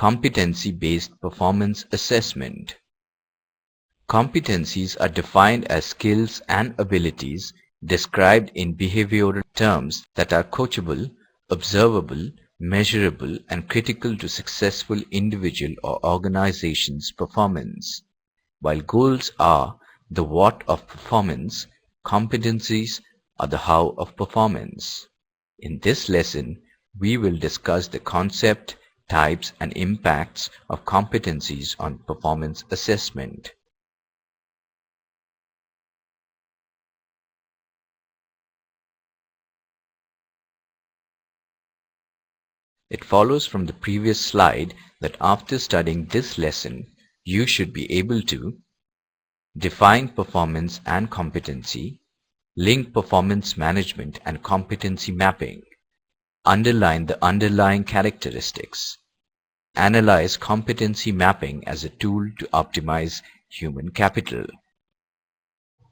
Competency-based performance assessment. Competencies are defined as skills and abilities described in behavioral terms that are coachable, observable, measurable, and critical to successful individual or organization's performance. While goals are the what of performance, competencies are the how of performance. In this lesson, we will discuss the concept, types, and impacts of competencies on performance assessment. It follows from the previous slide that after studying this lesson, you should be able to define performance and competency, link performance management and competency mapping, underline the underlying characteristics, analyze competency mapping as a tool to optimize human capital.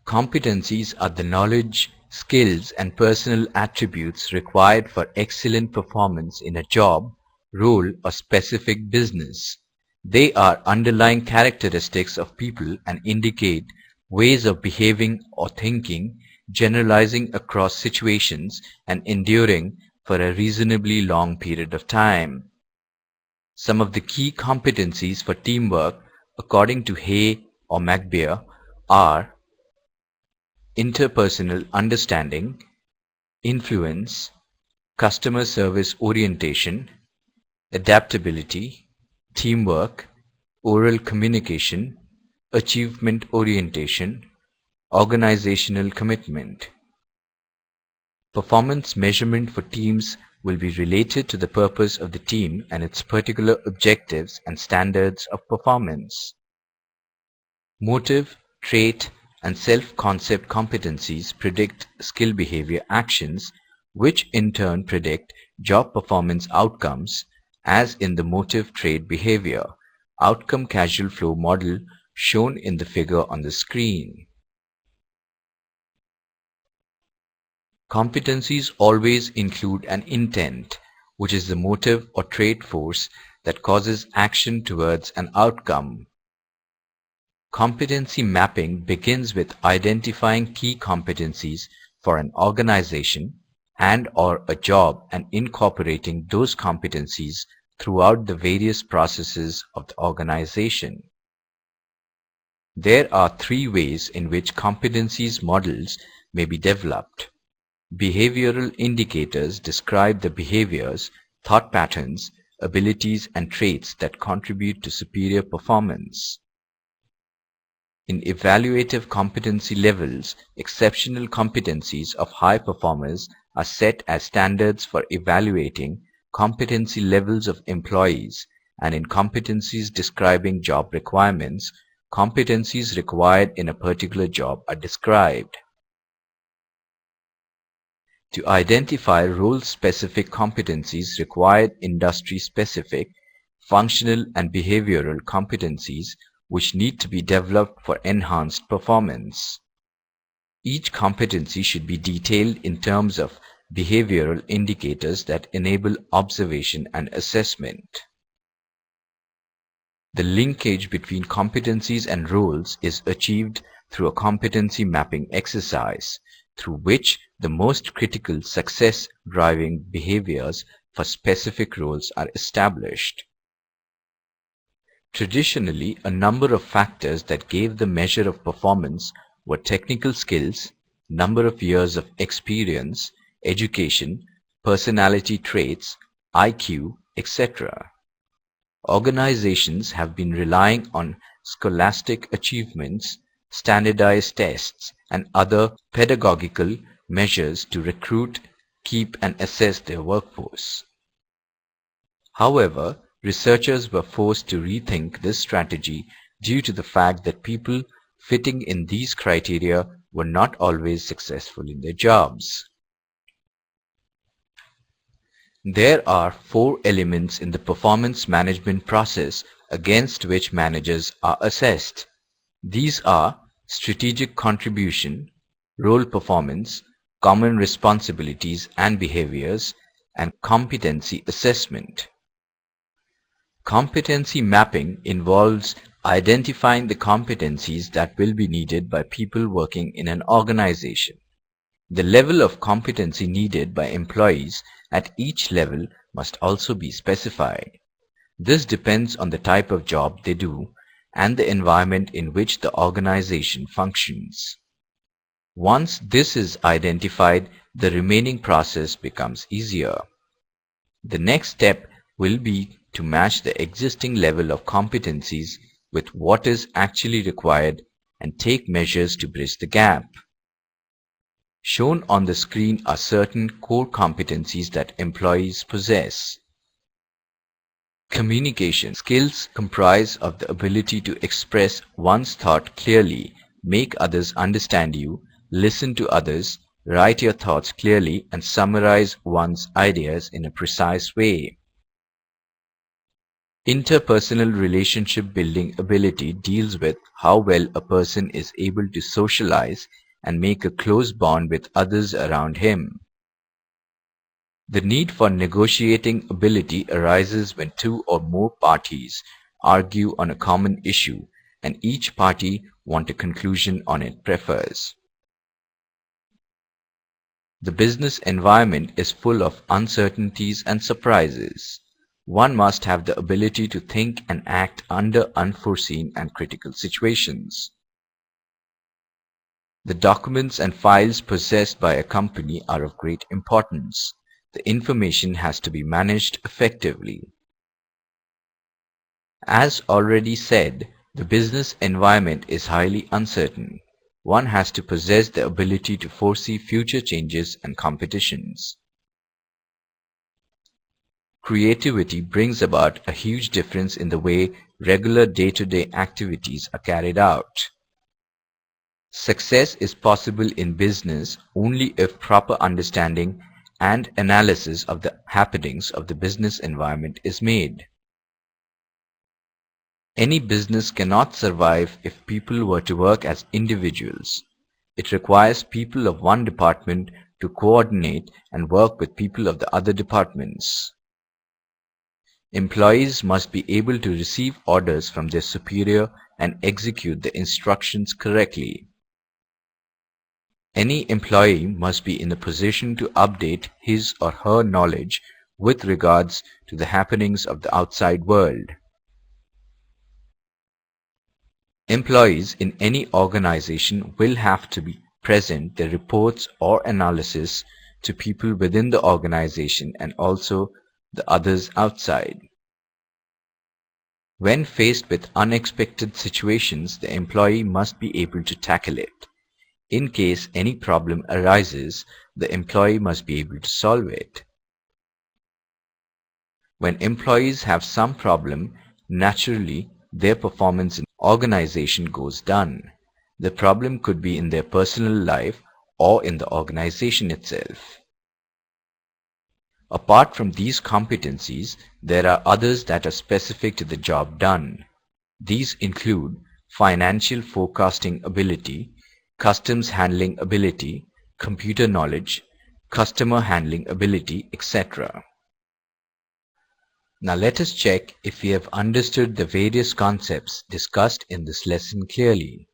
Competencies are the knowledge, skills, and personal attributes required for excellent performance in a job, role, or specific business. They are underlying characteristics of people and indicate ways of behaving or thinking, generalizing across situations, and enduring for a reasonably long period of time. Some of the key competencies for teamwork, according to Hay or McBeer, are interpersonal understanding, influence, customer service orientation, adaptability, teamwork, oral communication, achievement orientation, organizational commitment. Performance measurement for teams will be related to the purpose of the team and its particular objectives and standards of performance. Motive, trait, and self-concept competencies predict skill behavior actions, which in turn predict job performance outcomes, as in the motive trait behavior outcome causal flow model shown in the figure on the screen. Competencies always include an intent, which is the motive or trait force that causes action towards an outcome. Competency mapping begins with identifying key competencies for an organization and/or a job and incorporating those competencies throughout the various processes of the organization. There are three ways in which competencies models may be developed. Behavioral indicators describe the behaviors, thought patterns, abilities, and traits that contribute to superior performance. In evaluative competency levels, exceptional competencies of high performers are set as standards for evaluating competency levels of employees, and in competencies describing job requirements, competencies required in a particular job are described. To identify role-specific competencies required industry-specific, functional and behavioral competencies which need to be developed for enhanced performance. Each competency should be detailed in terms of behavioral indicators that enable observation and assessment. The linkage between competencies and roles is achieved through a competency mapping exercise, through which the most critical success-driving behaviors for specific roles are established. Traditionally, a number of factors that gave the measure of performance were technical skills, number of years of experience, education, personality traits, IQ, etc. Organizations have been relying on scholastic achievements, standardized tests, and other pedagogical measures to recruit, keep, and assess their workforce. However, researchers were forced to rethink this strategy due to the fact that people fitting in these criteria were not always successful in their jobs. There are 4 elements in the performance management process against which managers are assessed. These are strategic contribution, role performance, common responsibilities and behaviors, and competency assessment. Competency mapping involves identifying the competencies that will be needed by people working in an organization. The level of competency needed by employees at each level must also be specified. This depends on the type of job they do and the environment in which the organization functions. Once this is identified, the remaining process becomes easier. The next step will be to match the existing level of competencies with what is actually required and take measures to bridge the gap. Shown on the screen are certain core competencies that employees possess. Communication skills comprise of the ability to express one's thought clearly, make others understand you, listen to others, write your thoughts clearly, and summarize one's ideas in a precise way. Interpersonal relationship building ability deals with how well a person is able to socialize and make a close bond with others around him. The need for negotiating ability arises when two or more parties argue on a common issue and each party wants a conclusion on it prefers. The business environment is full of uncertainties and surprises. One must have the ability to think and act under unforeseen and critical situations. The documents and files possessed by a company are of great importance. The information has to be managed effectively. As already said, the business environment is highly uncertain. One has to possess the ability to foresee future changes and competitions. Creativity brings about a huge difference in the way regular day-to-day activities are carried out. Success is possible in business only if proper understanding and analysis of the happenings of the business environment is made. Any business cannot survive if people were to work as individuals. It requires people of one department to coordinate and work with people of the other departments. Employees must be able to receive orders from their superior and execute the instructions correctly. Any employee must be in a position to update his or her knowledge with regards to the happenings of the outside world. Employees in any organization will have to present their reports or analysis to people within the organization and also the others outside. When faced with unexpected situations, the employee must be able to tackle it. In case any problem arises, the employee must be able to solve it. When employees have some problem, naturally their performance in the organization goes down. The problem could be in their personal life or in the organization itself. Apart from these competencies, there are others that are specific to the job done. These include financial forecasting ability, customs handling ability, computer knowledge, customer handling ability, etc. Now let us check if we have understood the various concepts discussed in this lesson clearly.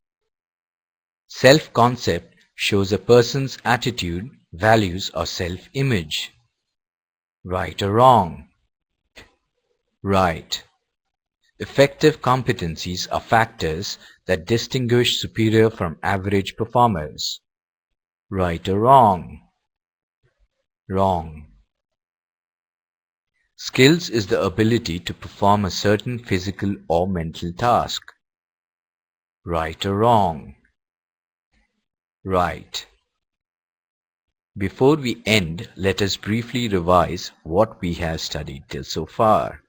Self-concept shows a person's attitude, values, or self-image. Right or wrong? Right. Effective competencies are factors that distinguish superior from average performers. Right or wrong? Wrong. Skills is the ability to perform a certain physical or mental task. Right or wrong? Right. Before we end, let us briefly revise what we have studied till so far.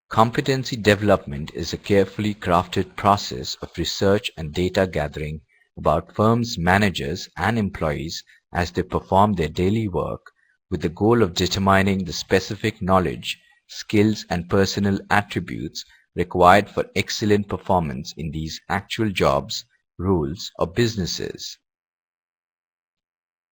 Competency development is a carefully crafted process of research and data gathering about firms' managers and employees as they perform their daily work with the goal of determining the specific knowledge, skills and personal attributes required for excellent performance in these actual jobs, roles or businesses.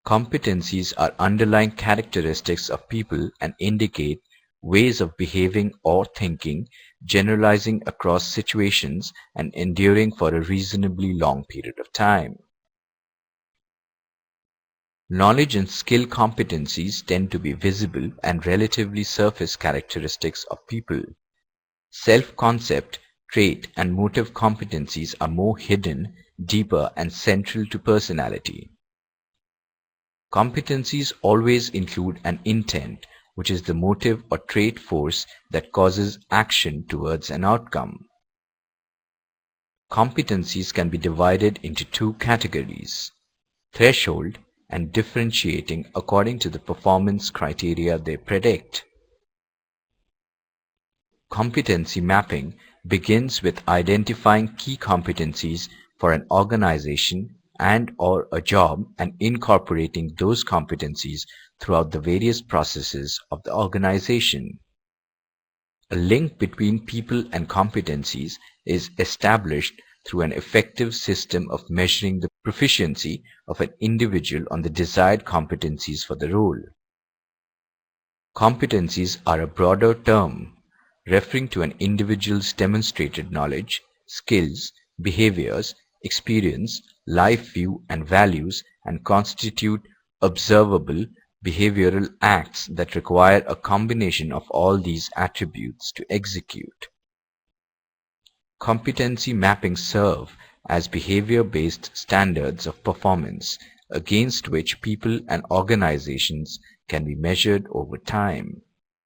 Competencies are underlying characteristics of people and indicate ways of behaving or thinking, generalizing across situations, and enduring for a reasonably long period of time. Knowledge and skill competencies tend to be visible and relatively surface characteristics of people. Self-concept, trait, and motive competencies are more hidden, deeper, and central to personality. Competencies always include an intent, which is the motive or trait force that causes action towards an outcome. Competencies can be divided into two categories: threshold and differentiating according to the performance criteria they predict. Competency mapping begins with identifying key competencies for an organization and/or a job and incorporating those competencies throughout the various processes of the organization. A link between people and competencies is established through an effective system of measuring the proficiency of an individual on the desired competencies for the role. Competencies are a broader term referring to an individual's demonstrated knowledge, skills, behaviors, experience, life view, and values, and constitute observable behavioral acts that require a combination of all these attributes to execute. Competency mapping serve as behavior-based standards of performance against which people and organizations can be measured over time.